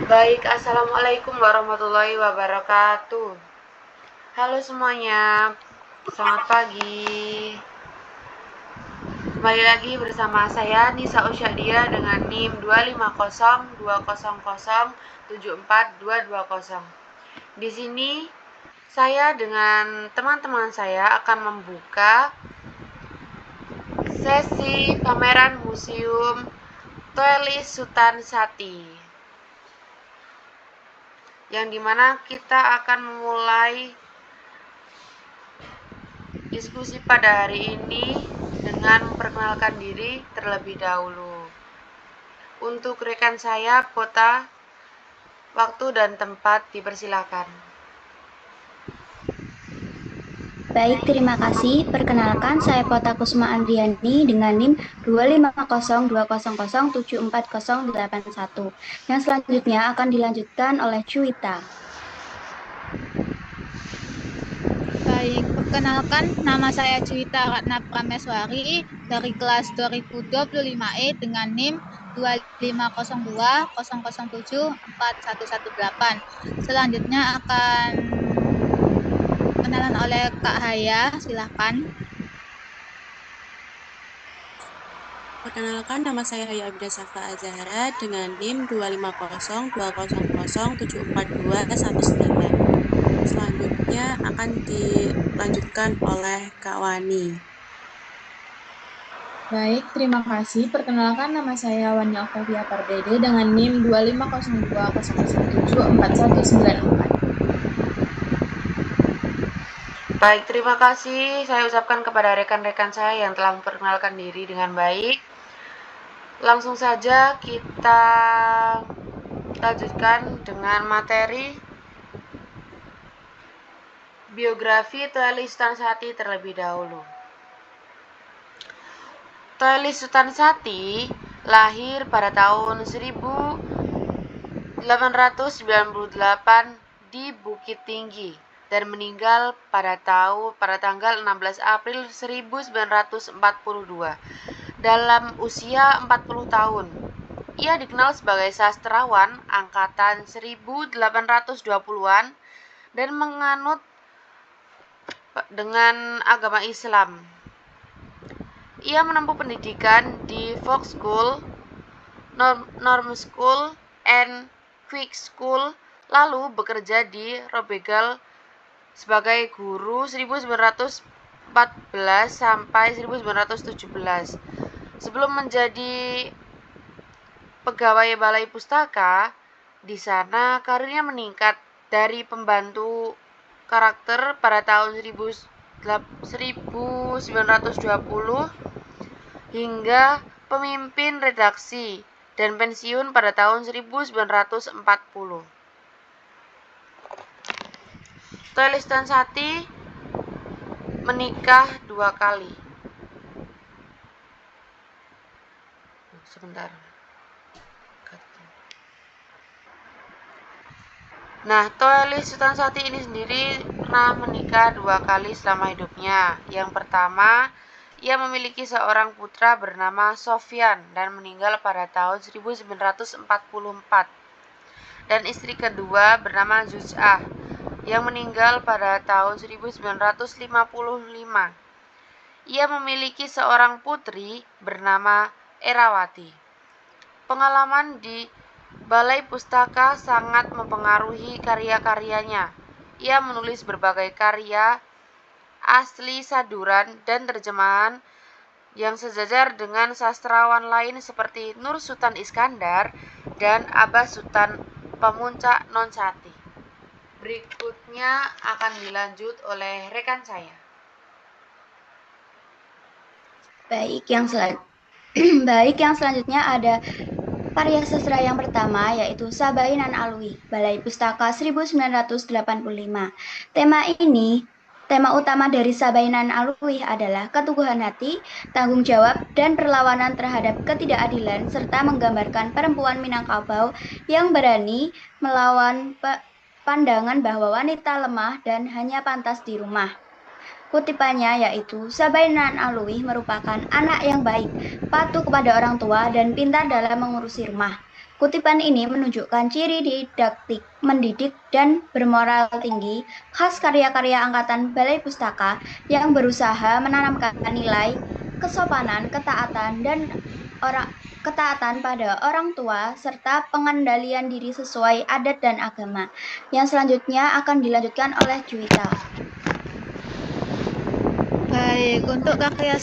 Baik, Assalamualaikum warahmatullahi wabarakatuh. Halo semuanya, selamat pagi. Kembali lagi bersama saya Nisa Usyadia dengan NIM 25020074220. Di sini saya dengan teman-teman saya akan membuka sesi pameran museum Tuelis Sultan Sati, yang dimana kita akan memulai diskusi pada hari ini dengan memperkenalkan diri terlebih dahulu. Untuk rekan saya, kota, waktu, dan tempat dipersilakan. Baik, terima kasih. Perkenalkan, saya Pota Kusma Andriani dengan NIM 25020074081. Yang selanjutnya akan dilanjutkan oleh Cuita. Baik, perkenalkan nama saya Cuita Ratna Prameswari dari kelas 2025E dengan NIM 25020074118. Selanjutnya akan kenalan oleh Kak Haya, silakan. Perkenalkan, nama saya Haya Abida Safa Azahara dengan NIM 25020074219. Selanjutnya akan dilanjutkan oleh Kak Wani. Baik, terima kasih. Perkenalkan, nama saya Wani Octavia Pardede dengan NIM 25020074194. Baik, terima kasih saya ucapkan kepada rekan-rekan saya yang telah memperkenalkan diri dengan baik. Langsung saja kita lanjutkan dengan materi biografi Tuelis Sultan Sati terlebih dahulu. Tuelis Sultan Sati lahir pada tahun 1898 di Bukit Tinggi dan meninggal pada tanggal 16 April 1942 dalam usia 40 tahun. Ia dikenal sebagai sastrawan angkatan 1820-an dan menganut dengan agama Islam. Ia menempuh pendidikan di Folk School, Norm School, and Quick School, lalu bekerja di Robegal sebagai guru 1914 sampai 1917. Sebelum menjadi pegawai balai pustaka, di sana karirnya meningkat dari pembantu karakter pada tahun 1920 hingga pemimpin redaksi dan pensiun pada tahun 1940. Tuelis Sultan Sati menikah 2 kali. Sebentar. Nah, Tuelis Sultan Sati ini sendiri pernah menikah 2 kali selama hidupnya. Yang pertama, ia memiliki seorang putra bernama Sofyan dan meninggal pada tahun 1944. Dan istri kedua bernama Zuj'ah yang meninggal pada tahun 1955. Ia memiliki seorang putri bernama Erawati. Pengalaman di Balai Pustaka sangat mempengaruhi karya-karyanya. Ia menulis berbagai karya asli saduran dan terjemahan yang sejajar dengan sastrawan lain seperti Nur Sultan Iskandar dan Abbas Sultan Pemuncak Nonsati. Berikutnya akan dilanjut oleh rekan saya. Baik, yang selanjutnya ada karya sastra yang pertama, yaitu Sabainan Alwi, Balai Pustaka 1985. Tema utama dari Sabainan Alwi adalah keteguhan hati, tanggung jawab, dan perlawanan terhadap ketidakadilan, serta menggambarkan perempuan Minangkabau yang berani melawan pandangan bahwa wanita lemah dan hanya pantas di rumah. Kutipannya yaitu, Sabainan Alwi merupakan anak yang baik, patuh kepada orang tua, dan pintar dalam mengurusi rumah. Kutipan ini menunjukkan ciri didaktik, mendidik, dan bermoral tinggi khas karya-karya angkatan Balai Pustaka yang berusaha menanamkan nilai kesopanan, ketaatan pada orang tua, serta pengendalian diri sesuai adat dan agama. Yang selanjutnya akan dilanjutkan oleh Juwita. Baik, untuk karya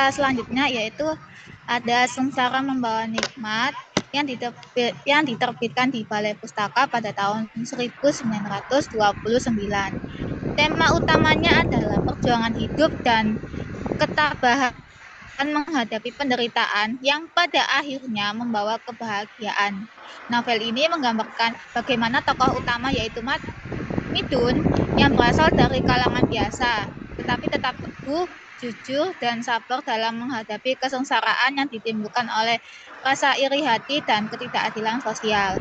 selanjutnya yaitu ada Sengsara Membawa Nikmat yang diterbitkan di Balai Pustaka pada tahun 1929. Tema utamanya adalah perjuangan hidup dan ketabahan menghadapi penderitaan yang pada akhirnya membawa kebahagiaan. Novel ini menggambarkan bagaimana tokoh utama yaitu Midun yang berasal dari kalangan biasa, tetapi tetap teguh, jujur, dan sabar dalam menghadapi kesengsaraan yang ditimbulkan oleh rasa iri hati dan ketidakadilan sosial.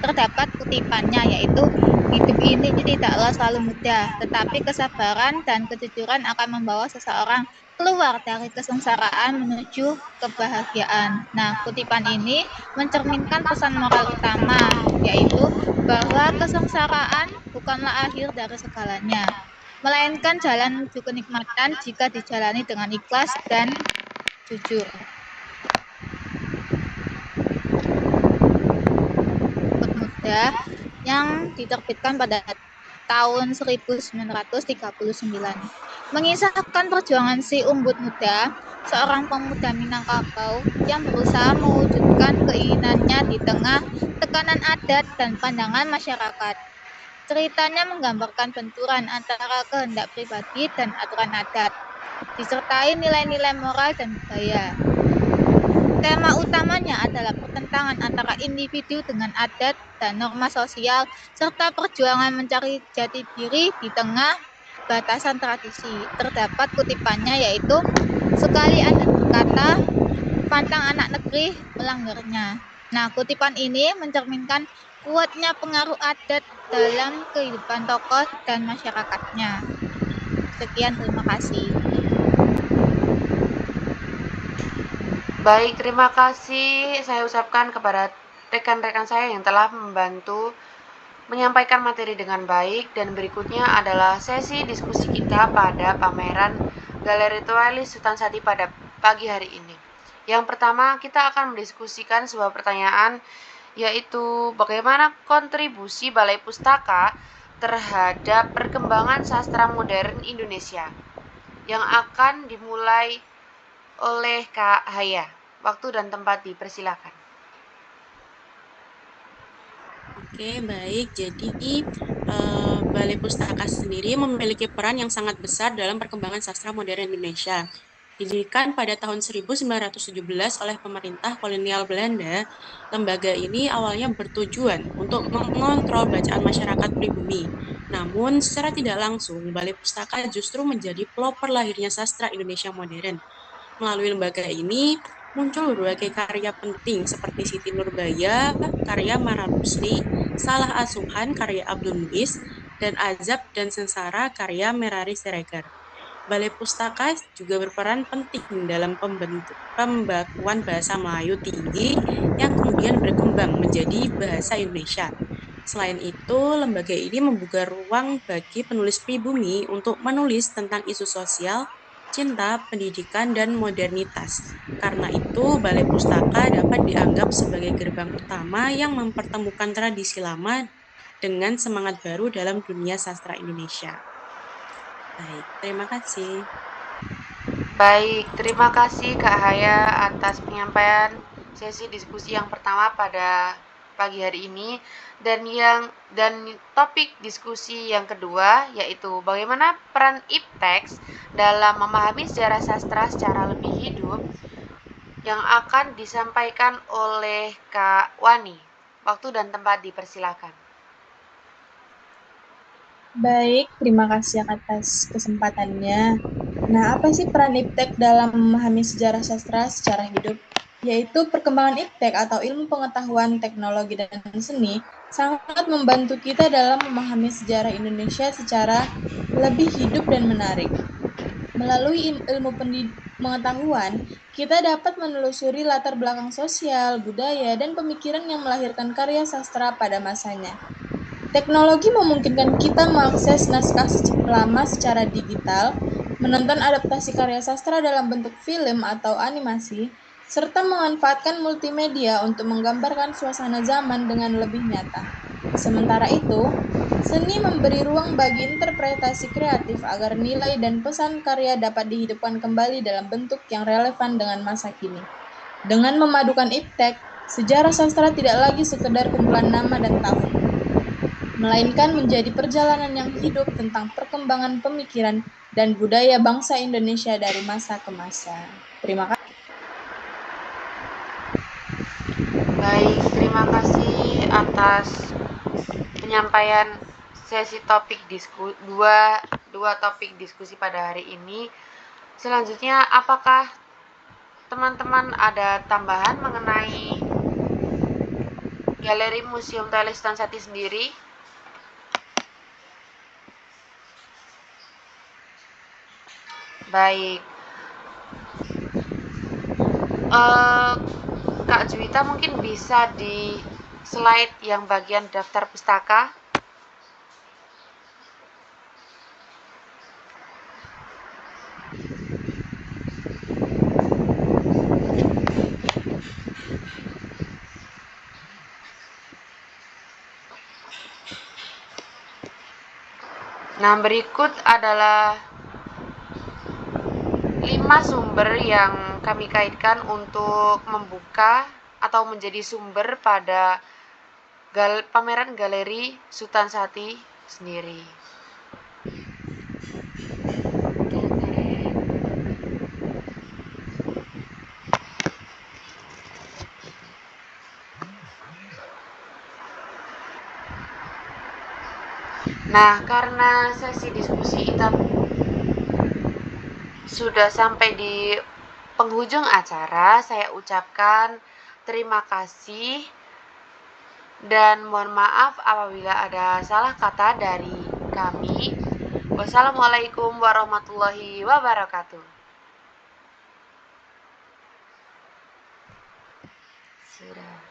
Terdapat kutipannya yaitu, hidup ini tidaklah selalu mudah, tetapi kesabaran dan kejujuran akan membawa seseorang keluar dari kesengsaraan menuju kebahagiaan. Nah, kutipan ini mencerminkan pesan moral utama, yaitu bahwa kesengsaraan bukanlah akhir dari segalanya, melainkan jalan menuju kenikmatan jika dijalani dengan ikhlas dan jujur. Muda yang diterbitkan pada tahun 1939. Mengisahkan perjuangan si Umbut Muda, seorang pemuda Minangkabau yang berusaha mewujudkan keinginannya di tengah tekanan adat dan pandangan masyarakat. Ceritanya menggambarkan benturan antara kehendak pribadi dan aturan adat, disertai nilai-nilai moral dan budaya. Tema utamanya adalah pertentangan antara individu dengan adat dan norma sosial, serta perjuangan mencari jati diri di tengah batasan tradisi. Terdapat kutipannya yaitu, sekali adat berkata, pantang anak negeri melanggarnya. Nah, kutipan ini mencerminkan kuatnya pengaruh adat dalam kehidupan tokoh dan masyarakatnya. Sekian, terima kasih. Baik, terima kasih saya ucapkan kepada rekan-rekan saya yang telah membantu menyampaikan materi dengan baik, dan berikutnya adalah sesi diskusi kita pada pameran Galeri Tualis Sultan Sati pada pagi hari ini. Yang pertama, kita akan mendiskusikan sebuah pertanyaan, yaitu bagaimana kontribusi Balai Pustaka terhadap perkembangan sastra modern Indonesia, yang akan dimulai oleh Kak Haya. Waktu dan tempat dipersilakan. Oke, baik. Jadi, Balai Pustaka sendiri memiliki peran yang sangat besar dalam perkembangan sastra modern Indonesia. Didirikan pada tahun 1917 oleh pemerintah kolonial Belanda, lembaga ini awalnya bertujuan untuk mengontrol bacaan masyarakat pribumi. Namun, secara tidak langsung, Balai Pustaka justru menjadi pelopor lahirnya sastra Indonesia modern. Melalui lembaga ini, muncul berbagai karya penting seperti Siti Nurbaya, karya Mara Rusli, Salah Asuhan, karya Abdul Muiz, dan Azab dan Sengsara, karya Merari Siregar. Balai Pustaka juga berperan penting dalam pembakuan bahasa Melayu tinggi yang kemudian berkembang menjadi bahasa Indonesia. Selain itu, lembaga ini membuka ruang bagi penulis pribumi untuk menulis tentang isu sosial, cinta, pendidikan, dan modernitas. Karena itu, Balai Pustaka dapat dianggap sebagai gerbang utama yang mempertemukan tradisi lama dengan semangat baru dalam dunia sastra Indonesia. Baik, terima kasih. Baik, terima kasih Kak Haya atas penyampaian sesi diskusi yang pertama pada pagi hari ini, dan topik diskusi yang kedua yaitu bagaimana peran ipteks dalam memahami sejarah sastra secara lebih hidup, yang akan disampaikan oleh Kak Wani. Waktu dan tempat dipersilakan. Baik, terima kasih atas kesempatannya. Nah, apa sih peran iptek dalam memahami sejarah sastra secara hidup? Yaitu perkembangan iptek atau ilmu pengetahuan, teknologi, dan seni sangat membantu kita dalam memahami sejarah Indonesia secara lebih hidup dan menarik. Melalui ilmu pengetahuan, kita dapat menelusuri latar belakang sosial, budaya, dan pemikiran yang melahirkan karya sastra pada masanya. Teknologi memungkinkan kita mengakses naskah lama secara digital, menonton adaptasi karya sastra dalam bentuk film atau animasi, serta memanfaatkan multimedia untuk menggambarkan suasana zaman dengan lebih nyata. Sementara itu, seni memberi ruang bagi interpretasi kreatif agar nilai dan pesan karya dapat dihidupkan kembali dalam bentuk yang relevan dengan masa kini. Dengan memadukan iptek, sejarah sastra tidak lagi sekedar kumpulan nama dan tahun, melainkan menjadi perjalanan yang hidup tentang perkembangan pemikiran dan budaya bangsa Indonesia dari masa ke masa. Terima kasih. Baik, terima kasih atas penyampaian sesi topik dua topik diskusi pada hari ini. Selanjutnya, apakah teman-teman ada tambahan mengenai Galeri Museum Teli Sultan Sati sendiri? Baik, Kak Juwita mungkin bisa di slide yang bagian daftar pustaka. Nah, berikut adalah 5 sumber yang kami kaitkan untuk membuka atau menjadi sumber pada pameran Galeri Sultan Sati sendiri. Nah, karena sesi diskusi kita sudah sampai di penghujung acara, saya ucapkan terima kasih dan mohon maaf apabila ada salah kata dari kami. Wassalamualaikum warahmatullahi wabarakatuh. Sudah.